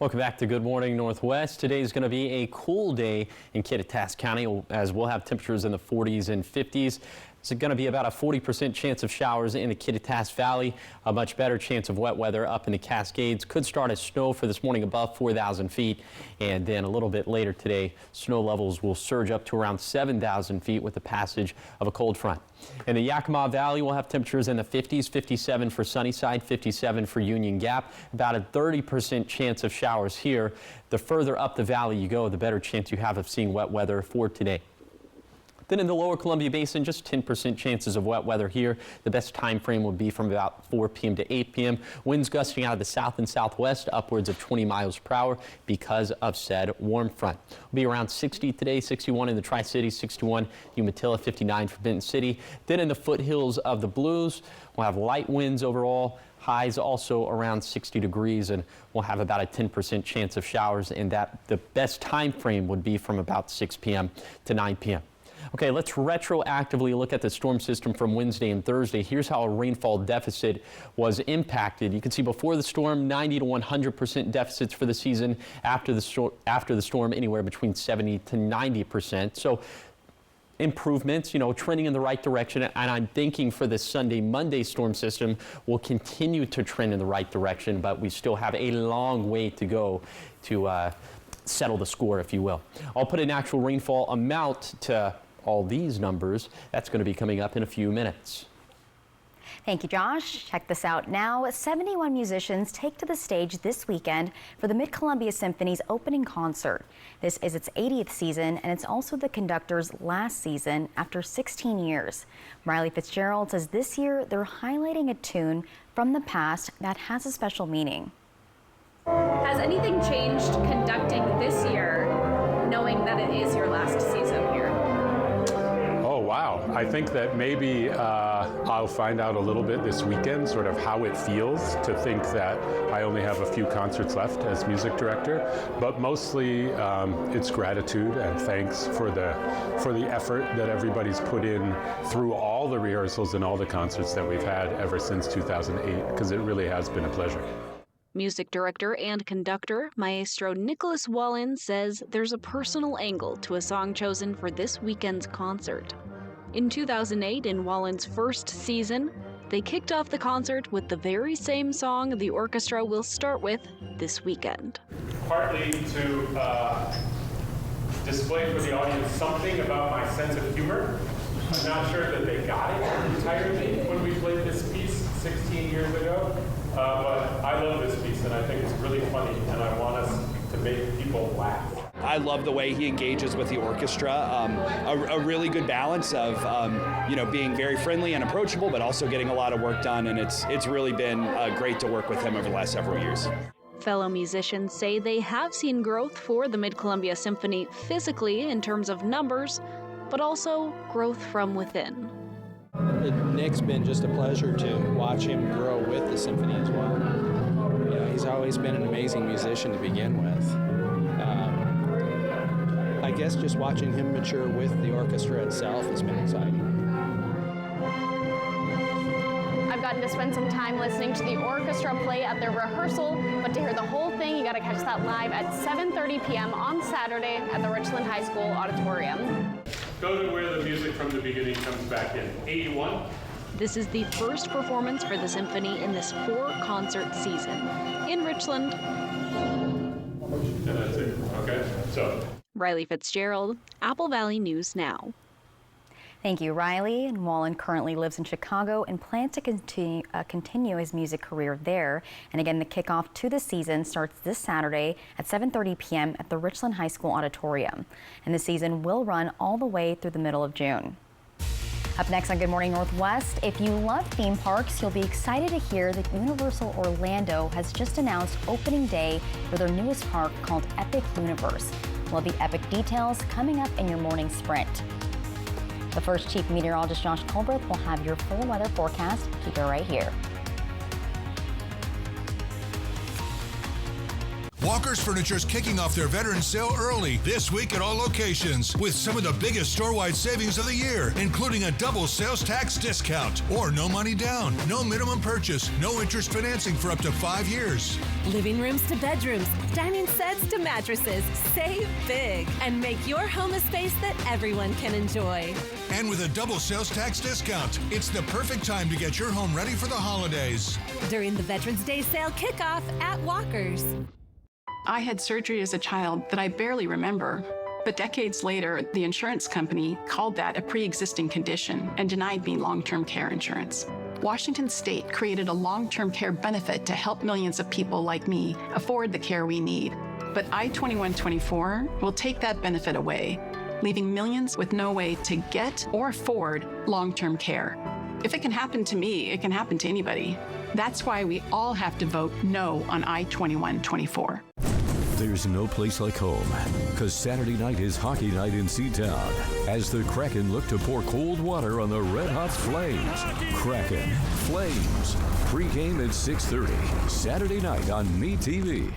Welcome back to Good Morning Northwest. Today is going to be a cool day in Kittitas County as we'll have temperatures in the 40s and 50s. It's going to be about a 40% chance of showers in the Kittitas Valley, a much better chance of wet weather up in the Cascades. Could start as snow for this morning above 4,000 feet, and then a little bit later today, snow levels will surge up to around 7,000 feet with the passage of a cold front. In the Yakima Valley, we'll have temperatures in the 50s, 57 for Sunnyside, 57 for Union Gap, about a 30% chance of showers here. The further up the valley you go, the better chance you have of seeing wet weather for today. Then in the lower Columbia Basin, just 10% chances of wet weather here. The best time frame would be from about 4 p.m. to 8 p.m. Winds gusting out of the south and southwest upwards of 20 miles per hour because of said warm front. Will be around 60 today, 61 in the Tri-Cities, 61 Umatilla, 59 for Benton City. Then in the foothills of the Blues, we'll have light winds overall. Highs also around 60 degrees, and we'll have about a 10% chance of showers, and that the best time frame would be from about 6 p.m. to 9 p.m. Okay, let's retroactively look at the storm system from Wednesday and Thursday. Here's how a rainfall deficit was impacted. You can see before the storm, 90 to 100% deficits for the season. After the storm, anywhere between 70 to 90%. So improvements, trending in the right direction. And I'm thinking for the Sunday-Monday storm system will continue to trend in the right direction, but we still have a long way to go to settle the score, if you will. I'll put an actual rainfall amount to all these numbers. That's going to be coming up in a few minutes. Thank you, Josh. Check this out now. 71 musicians take to the stage this weekend for the Mid-Columbia Symphony's opening concert. This is its 80th season, and it's also the conductor's last season after 16 years. Riley Fitzgerald says this year they're highlighting a tune from the past that has a special meaning. Has anything changed conducting this year, knowing that it is your last season here? Oh, wow. I think that maybe I'll find out a little bit this weekend, sort of how it feels to think that I only have a few concerts left as music director. But mostly it's gratitude and thanks for the effort that everybody's put in through all the rehearsals and all the concerts that we've had ever since 2008, because it really has been a pleasure. Music director and conductor Maestro Nicholas Wallin says there's a personal angle to a song chosen for this weekend's concert. In 2008, in Wallin's first season, they kicked off the concert with the very same song the orchestra will start with this weekend. Partly to display for the audience something about my sense of humor. I'm not sure that they got it entirely when we played this piece 16 years ago. But I love this piece, and I think it's really funny, and I want us to make people laugh. I love the way he engages with the orchestra. A really good balance of being very friendly and approachable, but also getting a lot of work done, and it's really been great to work with him over the last several years. Fellow musicians say they have seen growth for the Mid-Columbia Symphony physically in terms of numbers, but also growth from within. Nick's been just a pleasure to watch him grow with the symphony as well. He's always been an amazing musician to begin with. I guess just watching him mature with the orchestra itself has been exciting. I've gotten to spend some time listening to the orchestra play at their rehearsal, but to hear the whole thing, you got to catch that live at 7:30 p.m. on Saturday at the Richland High School Auditorium. Go to where the music from the beginning comes back in. 81. This is the first performance for the symphony in this 4-concert season in Richland. And that's it. Okay. So. Riley Fitzgerald, Apple Valley News Now. Thank you, Riley. And Wallin currently lives in Chicago and plans to continue his music career there. And again, the kickoff to the season starts this Saturday at 7:30 p.m. at the Richland High School Auditorium. And the season will run all the way through the middle of June. Up next on Good Morning Northwest, if you love theme parks, you'll be excited to hear that Universal Orlando has just announced opening day for their newest park called Epic Universe. We'll have the epic details coming up in your morning sprint. The first Chief Meteorologist Josh Colbreth will have your full weather forecast. Keep it right here. Walker's Furniture is kicking off their Veterans Sale early this week at all locations with some of the biggest store-wide savings of the year, including a double sales tax discount or no money down, no minimum purchase, no interest financing for up to 5 years. Living rooms to bedrooms, dining sets to mattresses. Save big and make your home a space that everyone can enjoy. And with a double sales tax discount, it's the perfect time to get your home ready for the holidays. During the Veterans Day sale kickoff at Walker's. I had surgery as a child that I barely remember, but decades later, the insurance company called that a pre-existing condition and denied me long-term care insurance. Washington State created a long-term care benefit to help millions of people like me afford the care we need. But I-2124 will take that benefit away. leaving millions with no way to get or afford long-term care. If it can happen to me, it can happen to anybody. That's why we all have to vote no on I-2124. There's no place like home, because Saturday night is hockey night in Seatown as the Kraken look to pour cold water on the Red Hot Flames. Kraken, Flames, pregame at 6:30, Saturday night on MeTV.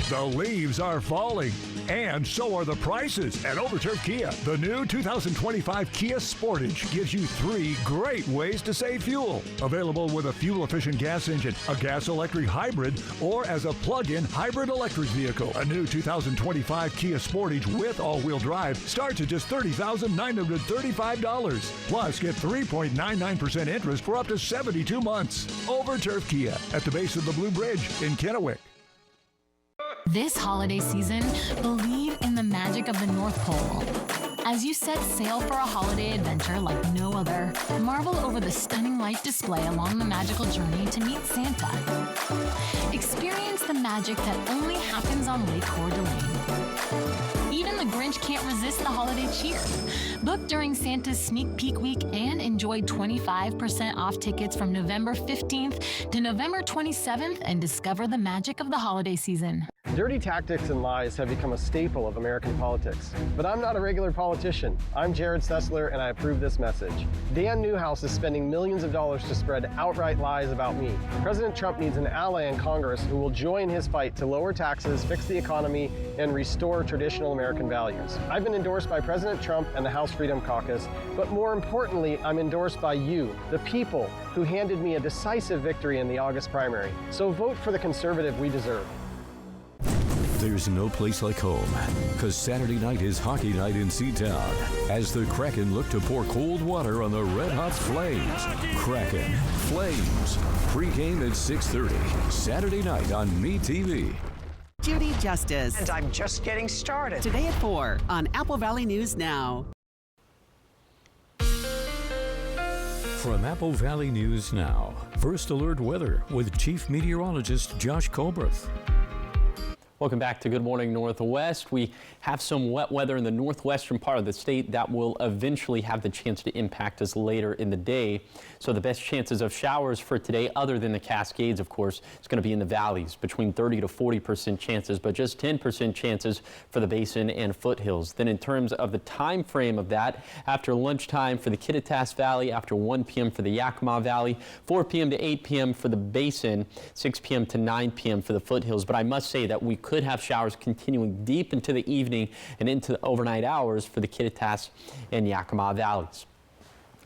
The leaves are falling, and so are the prices at Overturf Kia. The new 2025 Kia Sportage gives you 3 great ways to save fuel. Available with a fuel-efficient gas engine, a gas-electric hybrid, or as a plug-in hybrid electric vehicle. A new 2025 Kia Sportage with all-wheel drive starts at just $30,935. Plus, get 3.99% interest for up to 72 months. Overturf Kia at the base of the Blue Bridge in Kennewick. This holiday season, believe in the magic of the North Pole. As you set sail for a holiday adventure like no other, marvel over the stunning light display along the magical journey to meet Santa. Experience the magic that only happens on Lake Coeur d'Alene. Even the Grinch can't resist the holiday cheer. Book during Santa's Sneak Peek Week and enjoy 25% off tickets from November 15th to November 27th and discover the magic of the holiday season. Dirty tactics and lies have become a staple of American politics. But I'm not a regular politician. I'm Jared Sessler, and I approve this message. Dan Newhouse is spending millions of dollars to spread outright lies about me. President Trump needs an ally in Congress who will join his fight to lower taxes, fix the economy, and restore traditional American values. I've been endorsed by President Trump and the House Freedom Caucus, but more importantly, I'm endorsed by you, the people, who handed me a decisive victory in the August primary. So vote for the conservative we deserve. There's no place like home, because Saturday night is hockey night in Seatown as the Kraken look to pour cold water on the Red Hot Flames. Kraken, Flames, pregame at 6:30, Saturday night on MeTV. Judy Justice. And I'm just getting started. Today at 4 on Apple Valley News Now. From Apple Valley News Now, First Alert Weather with Chief Meteorologist Josh Colbreth. Welcome back to Good Morning Northwest. We have some wet weather in the northwestern part of the state that will eventually have the chance to impact us later in the day. So the best chances of showers for today, other than the Cascades, of course, is going to be in the valleys, between 30 to 40% chances, but just 10% chances for the basin and foothills. Then in terms of the time frame of that, after lunchtime for the Kittitas Valley, after 1 p.m. for the Yakima Valley, 4 p.m. to 8 p.m. for the basin, 6 p.m. to 9 p.m. for the foothills. But I must say that we could have showers continuing deep into the evening and into the overnight hours for the Kittitas and Yakima valleys.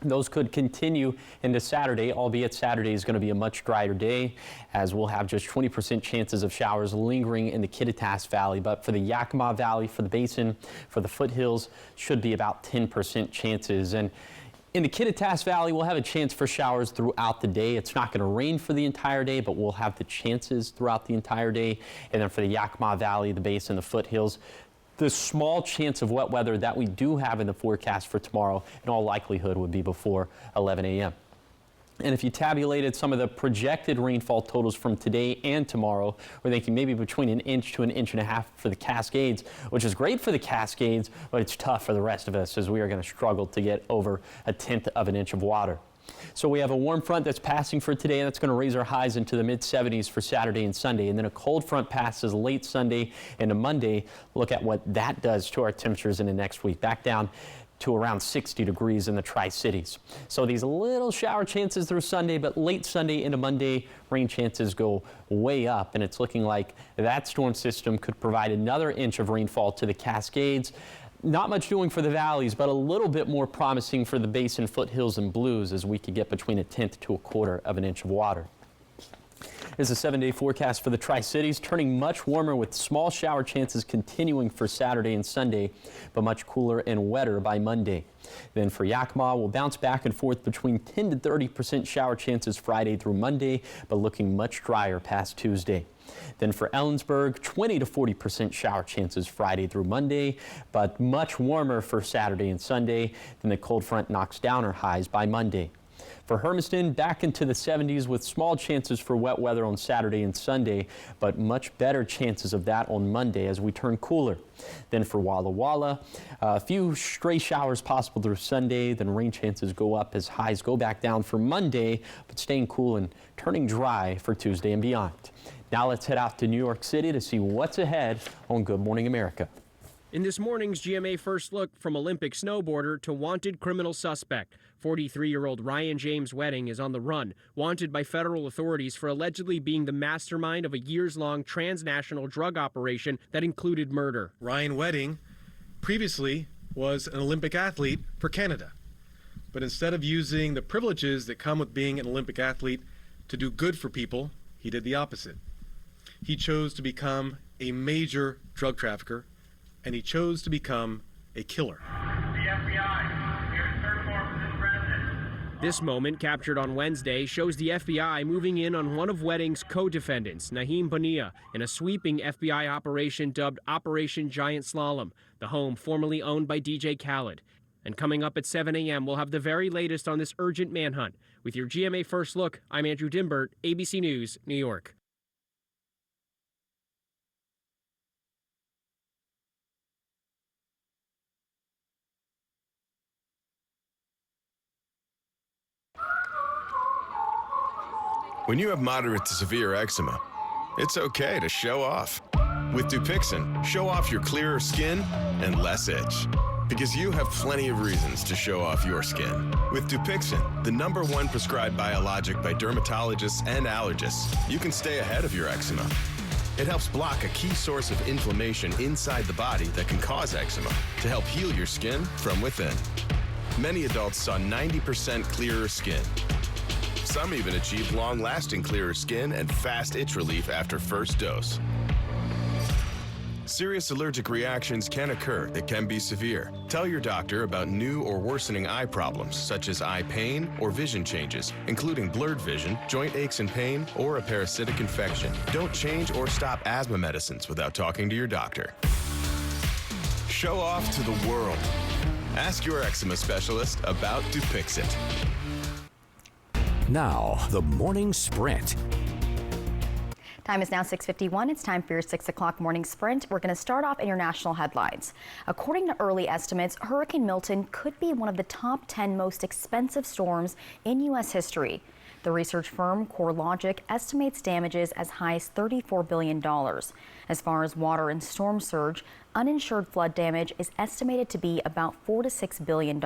Those could continue into Saturday, albeit Saturday is going to be a much drier day, as we'll have just 20% chances of showers lingering in the Kittitas Valley. But for the Yakima Valley, for the basin, for the foothills, should be about 10% chances. And in the Kittitas Valley, we'll have a chance for showers throughout the day. It's not going to rain for the entire day, but we'll have the chances throughout the entire day. And then for the Yakima Valley, the basin, the foothills, the small chance of wet weather that we do have in the forecast for tomorrow, in all likelihood, would be before 11 a.m. And if you tabulated some of the projected rainfall totals from today and tomorrow, we're thinking maybe between 1 inch to 1.5 inches for the Cascades, which is great for the Cascades, but it's tough for the rest of us, as we are going to struggle to get over 1/10 of an inch of water. So we have a warm front that's passing for today, and that's going to raise our highs into the mid-70s for Saturday and Sunday. And then a cold front passes late Sunday into Monday. Look at what that does to our temperatures in the next week. Back down to around 60 degrees in the Tri-Cities. So these little shower chances through Sunday, but late Sunday into Monday, rain chances go way up. And it's looking like that storm system could provide another inch of rainfall to the Cascades. Not much doing for the valleys, but a little bit more promising for the basin, foothills, and blues, as we could get between 1/10 to 1/4 of an inch of water. Here's a 7-day forecast for the Tri-Cities, turning much warmer with small shower chances continuing for Saturday and Sunday, but much cooler and wetter by Monday. Then for Yakima, we'll bounce back and forth between 10 to 30% shower chances Friday through Monday, but looking much drier past Tuesday. Then for Ellensburg, 20 to 40% shower chances Friday through Monday, but much warmer for Saturday and Sunday. Then the cold front knocks down our highs by Monday. For Hermiston, back into the 70s with small chances for wet weather on Saturday and Sunday, but much better chances of that on Monday as we turn cooler. Then for Walla Walla, a few stray showers possible through Sunday, then rain chances go up as highs go back down for Monday, but staying cool and turning dry for Tuesday and beyond. Now let's head out to New York City to see what's ahead on Good Morning America. In this morning's GMA First Look, from Olympic snowboarder to wanted criminal suspect, 43-year-old Ryan James Wedding is on the run, wanted by federal authorities for allegedly being the mastermind of a years-long transnational drug operation that included murder. Ryan Wedding previously was an Olympic athlete for Canada, but instead of using the privileges that come with being an Olympic athlete to do good for people, he did the opposite. He chose to become a major drug trafficker, and he chose to become a killer. The FBI, here in search warrant for this president. This moment, captured on Wednesday, shows the FBI moving in on one of Wedding's co-defendants, Naheem Bonilla, in a sweeping FBI operation dubbed Operation Giant Slalom, the home formerly owned by DJ Khaled. And coming up at 7 a.m., we'll have the very latest on this urgent manhunt. With your GMA First Look, I'm Andrew Dimbert, ABC News, New York. When you have moderate to severe eczema, it's okay to show off. With Dupixent, show off your clearer skin and less itch. Because you have plenty of reasons to show off your skin. With Dupixent, the #1 prescribed biologic by dermatologists and allergists, you can stay ahead of your eczema. It helps block a key source of inflammation inside the body that can cause eczema to help heal your skin from within. Many adults saw 90% clearer skin. Some even achieved long-lasting clearer skin and fast itch relief after first dose. Serious allergic reactions can occur that can be severe. Tell your doctor about new or worsening eye problems, such as eye pain or vision changes, including blurred vision, joint aches and pain, or a parasitic infection. Don't change or stop asthma medicines without talking to your doctor. Show off to the world. Ask your eczema specialist about Dupixent. Now, the morning sprint. Time is now 6:51. It's time for your 6 o'clock morning sprint. We're going to start off international headlines. According to early estimates, Hurricane Milton could be one of the top 10 most expensive storms in U.S. history. The research firm CoreLogic estimates damages as high as $34 billion. As far as water and storm surge, uninsured flood damage is estimated to be about $4 to $6 billion.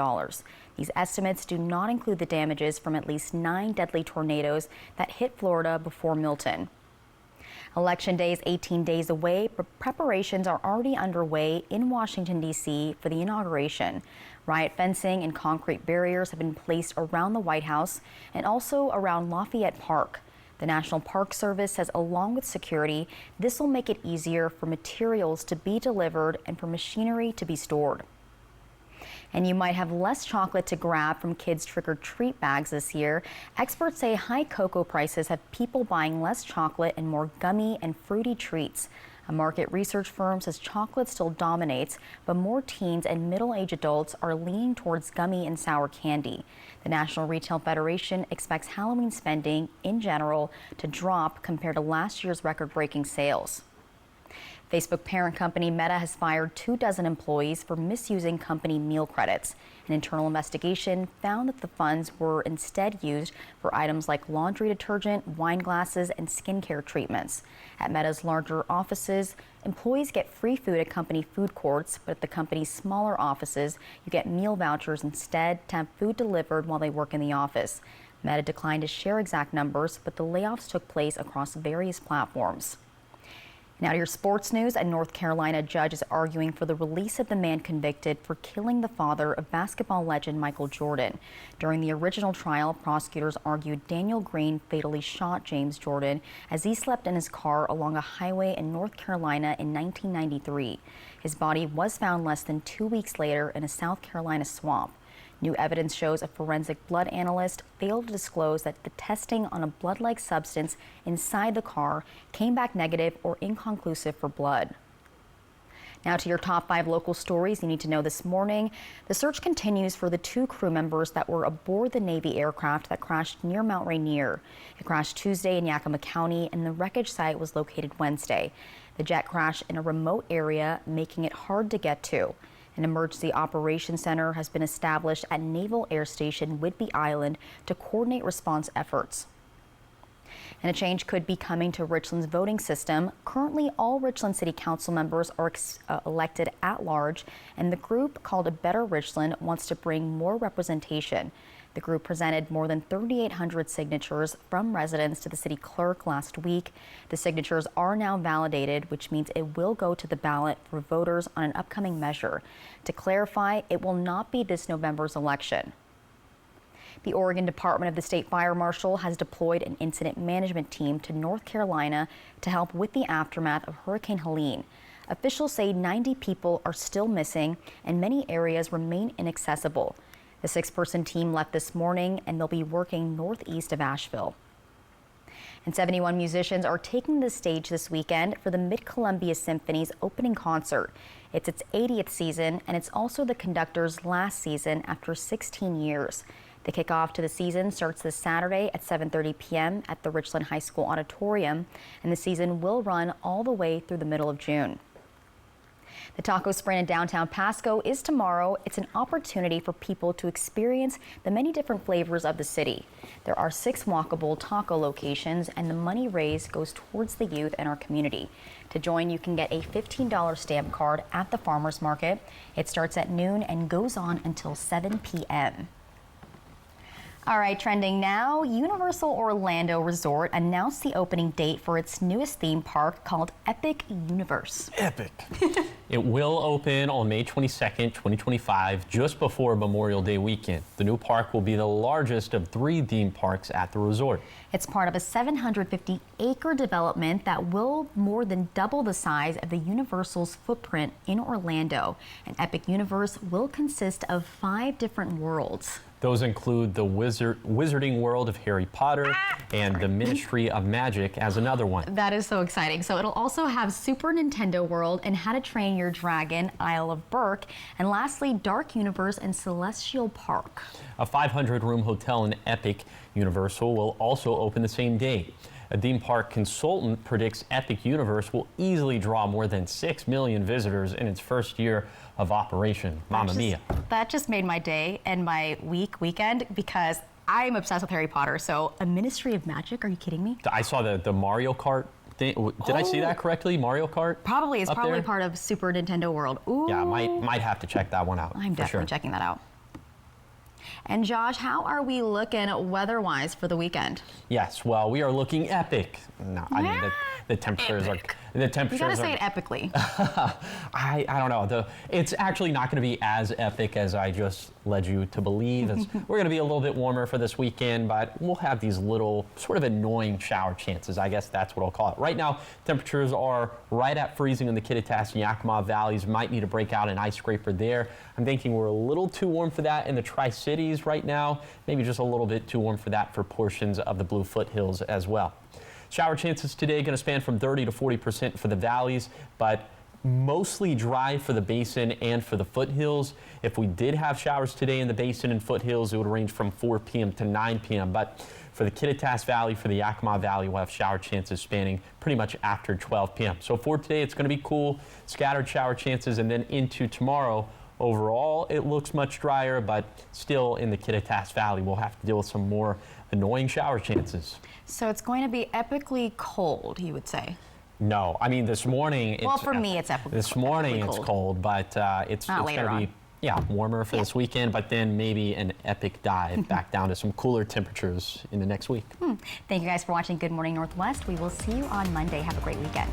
These estimates do not include the damages from at least 9 deadly tornadoes that hit Florida before Milton. Election Day is 18 days away, but preparations are already underway in Washington, D.C. for the inauguration. Riot fencing and concrete barriers have been placed around the White House and also around Lafayette Park. The National Park Service says along with security, this will make it easier for materials to be delivered and for machinery to be stored. And you might have less chocolate to grab from kids' trick-or-treat bags this year. Experts say high cocoa prices have people buying less chocolate and more gummy and fruity treats. A market research firm says chocolate still dominates, but more teens and middle-aged adults are leaning towards gummy and sour candy. The National Retail Federation expects Halloween spending in general to drop compared to last year's record-breaking sales. Facebook parent company Meta has fired 24 employees for misusing company meal credits. An internal investigation found that the funds were instead used for items like laundry detergent, wine glasses, and skincare treatments. At Meta's larger offices, employees get free food at company food courts, but at the company's smaller offices, you get meal vouchers instead to have food delivered while they work in the office. Meta declined to share exact numbers, but the layoffs took place across various platforms. Now to your sports news. A North Carolina judge is arguing for the release of the man convicted for killing the father of basketball legend Michael Jordan. During the original trial, prosecutors argued Daniel Green fatally shot James Jordan as he slept in his car along a highway in North Carolina in 1993. His body was found less than 2 weeks later in a South Carolina swamp. New evidence shows a forensic blood analyst failed to disclose that the testing on a blood-like substance inside the car came back negative or inconclusive for blood. Now to your top 5 local stories you need to know this morning. The search continues for the 2 crew members that were aboard the Navy aircraft that crashed near Mount Rainier. It crashed Tuesday in Yakima County, and the wreckage site was located Wednesday. The jet crashed in a remote area, making it hard to get to. An emergency operations center has been established at Naval Air Station Whidbey Island to coordinate response efforts. And a change could be coming to Richland's voting system. Currently, all Richland City Council members are elected at large, and the group called A Better Richland wants to bring more representation. The group presented more than 3,800 signatures from residents to the city clerk last week. The signatures are now validated, which means it will go to the ballot for voters on an upcoming measure. To clarify, it will not be this November's election. The Oregon Department of the State Fire Marshal has deployed an incident management team to North Carolina to help with the aftermath of Hurricane Helene. Officials say 90 people are still missing and many areas remain inaccessible. The 6-person team left this morning and they'll be working northeast of Asheville. And 71 musicians are taking the stage this weekend for the Mid-Columbia Symphony's opening concert. It's its 80th season, and it's also the conductor's last season after 16 years. The kickoff to the season starts this Saturday at 7:30 p.m. at the Richland High School Auditorium, and the season will run all the way through the middle of June. The Taco Sprint in downtown Pasco is tomorrow. It's an opportunity for people to experience the many different flavors of the city. There are 6 walkable taco locations, and the money raised goes towards the youth in our community. To join, you can get a $15 stamp card at the farmers market. It starts at noon and goes on until 7 p.m. All right, trending now, Universal Orlando Resort announced the opening date for its newest theme park called Epic Universe. Epic. It will open on May 22nd, 2025, just before Memorial Day weekend. The new park will be the largest of 3 theme parks at the resort. It's part of a 750-acre development that will more than double the size of the Universal's footprint in Orlando. An Epic Universe will consist of 5 different worlds. Those include the Wizarding World of Harry Potter and the Ministry of Magic as another one. That is so exciting. So it'll also have Super Nintendo World and How to Train Your Dragon, Isle of Berk, and lastly, Dark Universe and Celestial Park. A 500-room hotel in Epic Universal will also open the same day. A theme park consultant predicts Epic Universe will easily draw more than 6 million visitors in its first year of operation. Mamma mia. That just made my day and my weekend because I'm obsessed with Harry Potter. So a Ministry of Magic, are you kidding me? I saw the Mario Kart thing. Did I see that correctly? Mario Kart? Probably. It's probably part of Super Nintendo World. Ooh. Yeah, might have to check that one out. I'm definitely checking that out. And Josh, how are we looking weather-wise for the weekend? Yes, well, we are looking epic. No, I mean the temperatures are. The temperatures. You gotta say it epically. I don't know. It's actually not going to be as epic as I just led you to believe. We're going to be a little bit warmer for this weekend, but we'll have these little sort of annoying shower chances. I guess that's what I'll call it. Right now, temperatures are right at freezing in the Kittitas and Yakima valleys. Might need to break out an ice scraper there. I'm thinking we're a little too warm for that in the Tri-Cities right now. Maybe just a little bit too warm for that for portions of the Blue Foothills as well. Shower chances today going to span from 30 to 40% for the valleys, but mostly dry for the basin and for the foothills. If we did have showers today in the basin and foothills, it would range from 4 p.m. to 9 p.m. But for the Kittitas Valley, for the Yakima Valley, we'll have shower chances spanning pretty much after 12 p.m. So for today, it's going to be cool, scattered shower chances, and then into tomorrow, overall, it looks much drier, but still in the Kittitas Valley, we'll have to deal with some more annoying shower chances. So it's going to be epically cold, you would say? No, I mean this morning. Well, for me, it's epically This morning it's cold, but it's going to be warmer for this weekend. But then maybe an epic dive back down to some cooler temperatures in the next week. Thank you guys for watching Good Morning Northwest. We will see you on Monday. Have a great weekend.